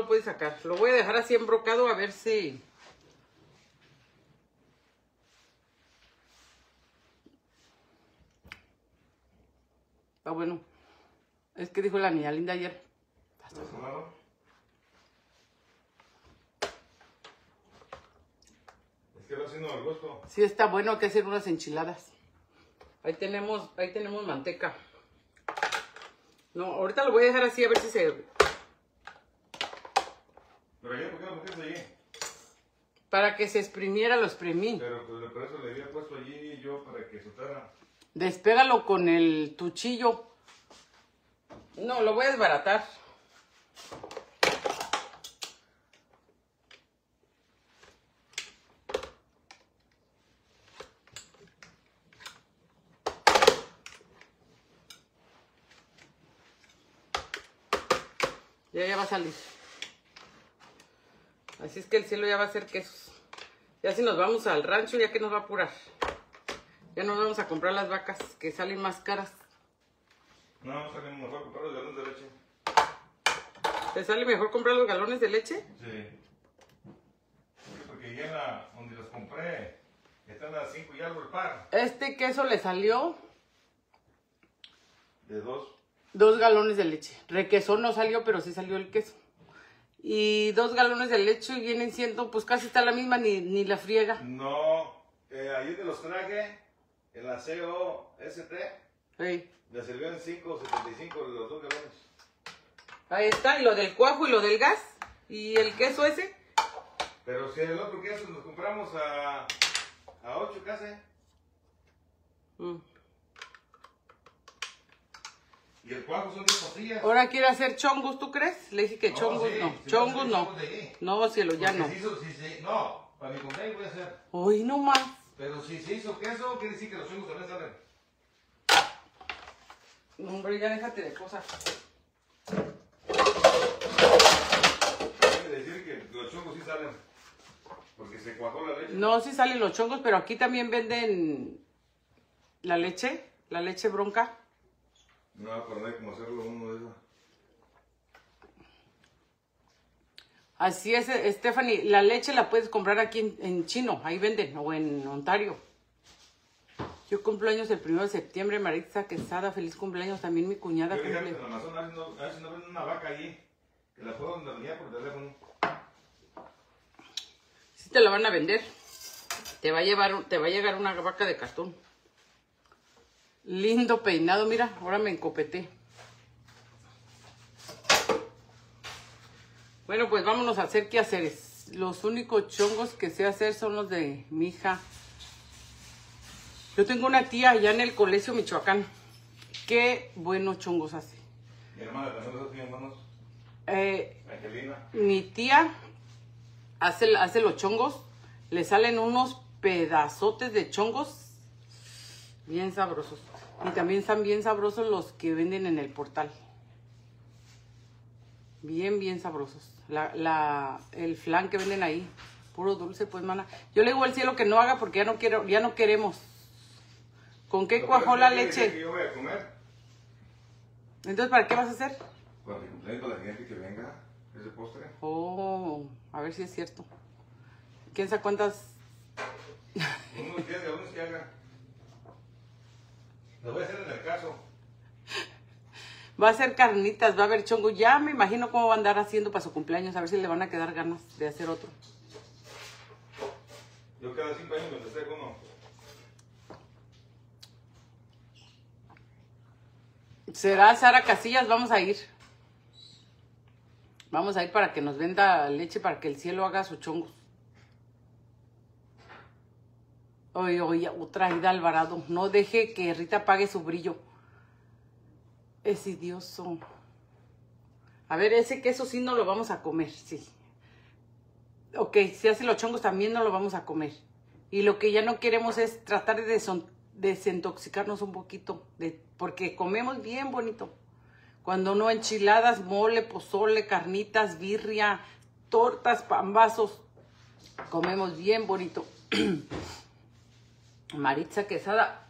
lo puede sacar. Lo voy a dejar así embrocado a ver si... Está bueno. Es que dijo la niña linda ayer. Es que va haciendo al gusto. Sí, está bueno, hay que hacer unas enchiladas. Ahí tenemos manteca. No, ahorita lo voy a dejar así a ver si se... Pero ayer, ¿por qué lo pusiste allí? Para que se exprimiera, lo exprimí. Pero pues por eso le había puesto allí yo para que soltara. Despégalo con el cuchillo. No, lo voy a desbaratar. Ya va a salir. Así es que el cielo ya va a hacer quesos. Ya si nos vamos al rancho, ya que nos va a apurar. Ya nos vamos a comprar las vacas que salen más caras. No, sale mejor comprar los galones de leche. ¿Te sale mejor comprar los galones de leche? Sí. Porque ya donde los compré, están a 5 y algo el par. Este queso le salió... De 2. 2 galones de leche. Requesón no salió, pero sí salió el queso. Y 2 galones de leche vienen siendo, pues casi está la misma, ni la friega. No, ayer te los traje, el aseo ST, Sí. le sirvió en 5.75 los 2 galones. Ahí está, y lo del cuajo y lo del gas. Y el queso ese. Pero si el otro queso nos compramos a 8 casi. Y el cuajo son 10 costillas. Ahora quiere hacer chongos, ¿tú crees? Le dije que No, chongos sí, no. sí, Chongos sí, no. chongos de allí. No, cielo, ya no. No, para mi cumpleaños voy a hacer. Hoy no más. Pero si se hizo queso, quiere decir que los chongos también salen. No, hombre, ya déjate de cosas. Quiere decir que los chongos sí salen. Porque se cuajó la leche. No, sí salen los chongos, pero aquí también venden la leche bronca. No, pero no hay como hacerlo uno de esos. Así es, Stephanie, la leche la puedes comprar aquí en Chino, ahí venden, o en Ontario. Yo cumpleaños el 1 de septiembre, Maritza Quesada, feliz cumpleaños, también mi cuñada Yo le dije cumple. en Amazon, a ver si no venden una vaca allí, que la puedo enviar por teléfono. Sí te la van a vender, te va a llegar una vaca de cartón. Lindo peinado, mira, ahora me encopeté. Bueno, pues vámonos a hacer quehaceres. Los únicos chongos que sé hacer son los de mi hija. Yo tengo una tía allá en el Colegio Michoacán. Qué buenos chongos hace. Mi hermana también los hace, mi hermanos. Angelina. Mi tía hace los chongos. Le salen unos pedazotes de chongos bien sabrosos. Y también están bien sabrosos los que venden en el portal. Bien, bien sabrosos. El flan que venden ahí. Puro dulce, pues, mana. Yo le digo al cielo que no haga porque ya no queremos. ¿Con qué cuajó la leche? Que yo voy a comer. Entonces, ¿para qué vas a hacer? Cuando mi cumpleaños con la gente que venga, ese postre. Oh, a ver si es cierto. ¿Quién sabe cuántas? Unos 10 galones que haga. Lo voy a hacer en el caso. Va a hacer carnitas, va a haber chongo. Ya me imagino cómo va a andar haciendo para su cumpleaños. A ver si le van a quedar ganas de hacer otro. Yo cada 5 años me festejo uno. ¿Será Sara Casillas? Vamos a ir. Vamos a ir para que nos venda leche para que el cielo haga sus chongos. Oye, otra Ida Alvarado. No deje que Rita apague su brillo. Es idioso. A ver, ese queso sí no lo vamos a comer, sí. Ok, si hace los chongos también no lo vamos a comer. Y lo que ya no queremos es tratar de desintoxicarnos un poquito. Porque comemos bien bonito. Cuando no, enchiladas, mole, pozole, carnitas, birria, tortas, pambazos. Comemos bien bonito. Maritza Quesada.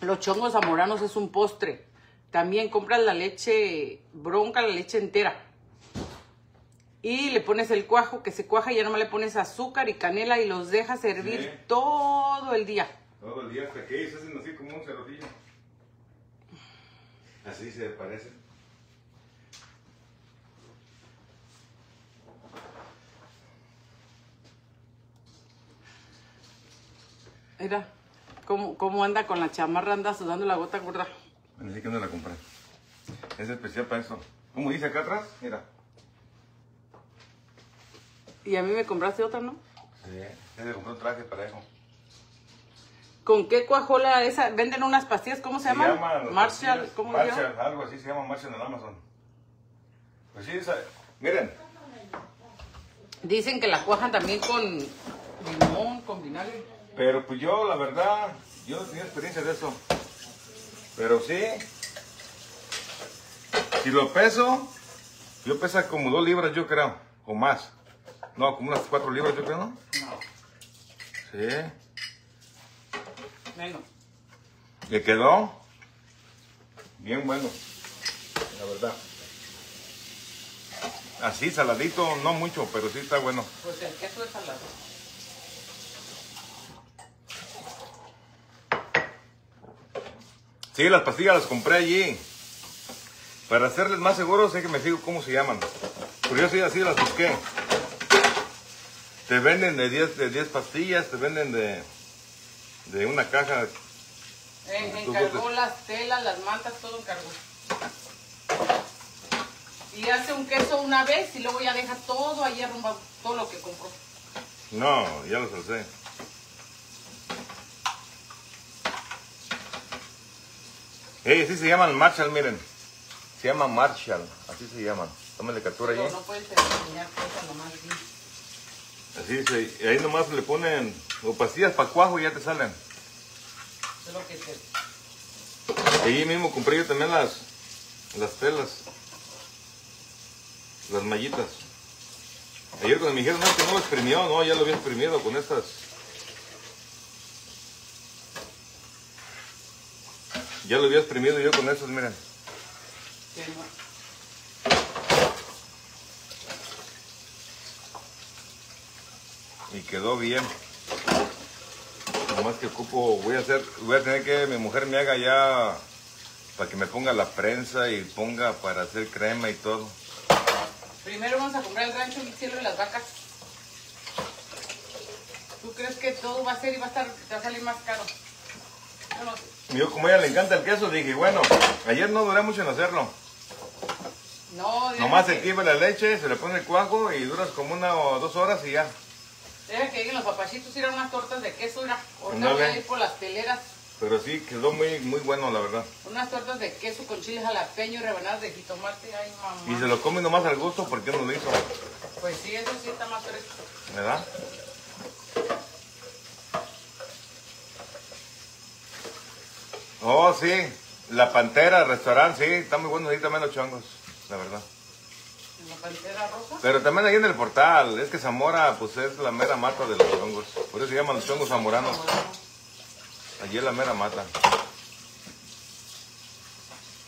Los chongos zamoranos es un postre. También compras la leche bronca, la leche entera. Y le pones el cuajo, que se cuaja, y ya nomás le pones azúcar y canela y los dejas hervir Sí. todo el día. Todo el día hasta que ellos hacen así como un cerrotillo. Así se parece. Mira, cómo anda con la chamarra, anda sudando la gota gorda. Así que no la compré. Es especial para eso. ¿Cómo dice acá atrás? Mira. Y a mí me compraste otra, ¿no? Sí, se compró un traje para eso. ¿Con qué cuajola esa? ¿Venden unas pastillas? ¿Cómo se llaman? Marshall, pastillas, ¿cómo se llama? Marshall, algo así se llama Marshall en Amazon. Pues sí, miren. Dicen que la cuajan también con limón, con vinagre. Pero pues yo, la verdad, yo no tenía experiencia de eso. Pero sí, si lo peso, yo pesa como 2 libras, yo creo, o más. No, como unas 4 libras, yo creo, ¿no? No, Sí. menos. Le quedó bien bueno, la verdad. Así, saladito, no mucho, pero sí está bueno. Pues el queso es salado. Sí, las pastillas las compré allí. Para hacerles más seguros, sé que me fijo cómo se llaman. Pero yo sí, así las busqué. Te venden de 10 pastillas, te venden de una caja. Encargó las telas, las mantas, todo encargó. Y hace un queso una vez y luego ya deja todo ahí arrumbado, todo lo que compró. No, ya los alcé. Sí se llaman Marshall, miren. Se llaman Marshall, así se llaman. Tómale captura Pero ahí. no puedes enseñar cosas nomás. Así se, y ahí nomás le ponen o pastillas para cuajo y ya te salen. Es lo que se... Ahí mismo compré yo también las telas. Las mallitas. Ayer cuando me dijeron que no lo exprimió, no, ya lo había exprimido con estas. Ya lo había exprimido yo con estas, miren. que no. Y quedó bien. Nomás que ocupo, voy a tener que mi mujer me haga ya para que me ponga la prensa y ponga para hacer crema y todo. Primero vamos a comprar el rancho, el cielo y las vacas. ¿Tú crees que todo va a ser y va a salir más caro? Yo no sé. Yo como a ella le encanta el queso, dije, bueno, ayer no duré mucho en hacerlo. No, Nomás se quema la leche, se le pone el cuajo y duras como 1 o 2 horas y ya. Deja que lleguen los papachitos y ir a unas tortas de queso, mira. Ahorita Ándale. voy a ir por las teleras. Pero sí, quedó muy, muy bueno, la verdad. Unas tortas de queso con chile jalapeño y rebanadas de jitomate. Ay, mamá. Y se lo come nomás al gusto porque no lo hizo, Pues sí, eso sí está más fresco. ¿verdad? Oh, sí, la Pantera, restaurante, sí, está muy bueno ahí también los chongos, la verdad. En la pantera rosa. Pero también ahí en el portal, es que Zamora, pues es la mera mata de los chongos. Por eso se llaman los chongos zamoranos. Allí es la mera mata.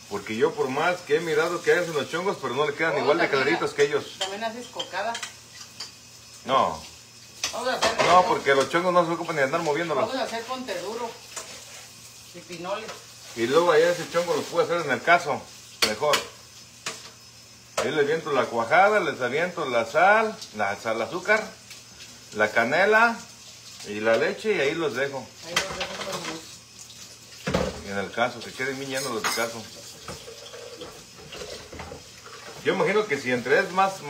Porque yo por más que he mirado que hacen los chongos, pero no le quedan Oh, igual de también caladitos que ellos. También haces cocadas. No, Vamos a hacer, no, porque los chongos no se ocupan ni de andar moviéndolos. vamos a hacer ponteduro y pinoles. Y luego allá ese chongo los puedo hacer en el caso, mejor. Ahí les aviento la cuajada, les aviento la sal, azúcar, la canela y la leche y ahí los dejo. Ahí los dejo con luz. Y en el caso, que queden bien llenos los de caso. Yo imagino que si entre es más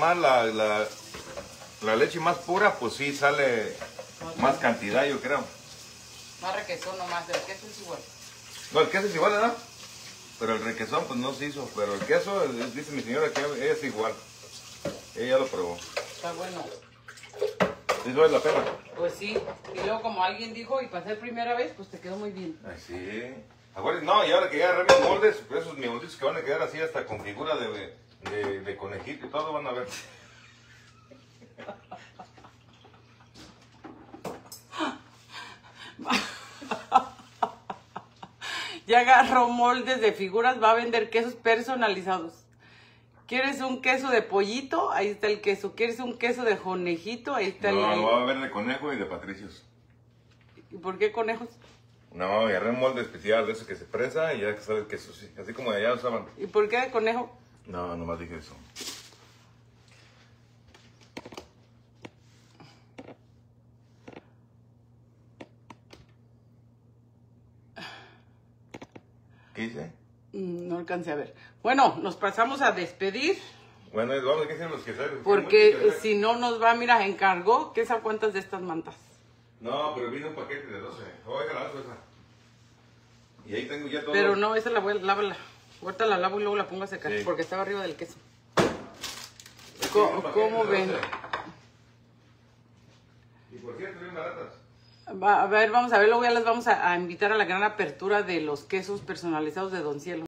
la leche más pura, pues sí sale más cantidad, yo creo. Más requesón nomás, el queso es igual. No, el queso es igual, ¿verdad? Pero el requesón pues no se hizo. Pero el queso, dice mi señora que es igual. Ella lo probó. Está bueno. ¿Sí vale la pena? Pues sí. Y luego como alguien dijo, y para ser primera vez, pues te quedó muy bien. Ay, sí. Acuérdense, no, y ahora que ya agarré mis moldes, pues esos mis moldes que van a quedar así hasta con figura de conejito y todo van a ver. Ya agarró moldes de figuras, va a vender quesos personalizados. ¿Quieres un queso de pollito? Ahí está el queso. ¿Quieres un queso de conejito? Ahí está No, el... va a haber de conejo y de patricios. ¿Y por qué conejos? No, agarré un molde especial de ese que se presa y ya que sale el queso, sí. Así como de allá usaban. ¿Y por qué de conejo? No, nomás dije eso. ¿Qué dice? No alcancé a ver. Bueno, nos pasamos a despedir. Bueno, vamos a decir los quesadillas. Porque si no nos va, mira, encargó. ¿Qué sabe cuántas de estas mantas? No, pero vino un paquete de 12. Oiga, la esa. Y ahí tengo ya todo. Pero no, esa la voy a lávala. Ahorita la lavo y luego la pongo a secar. Sí. Porque estaba arriba del queso. Vino un paquete ¿Cómo de ven? 12. Y por cierto, bien baratas. A ver, vamos a ver. Luego ya les vamos a invitar a la gran apertura de los quesos personalizados de Don Cielo.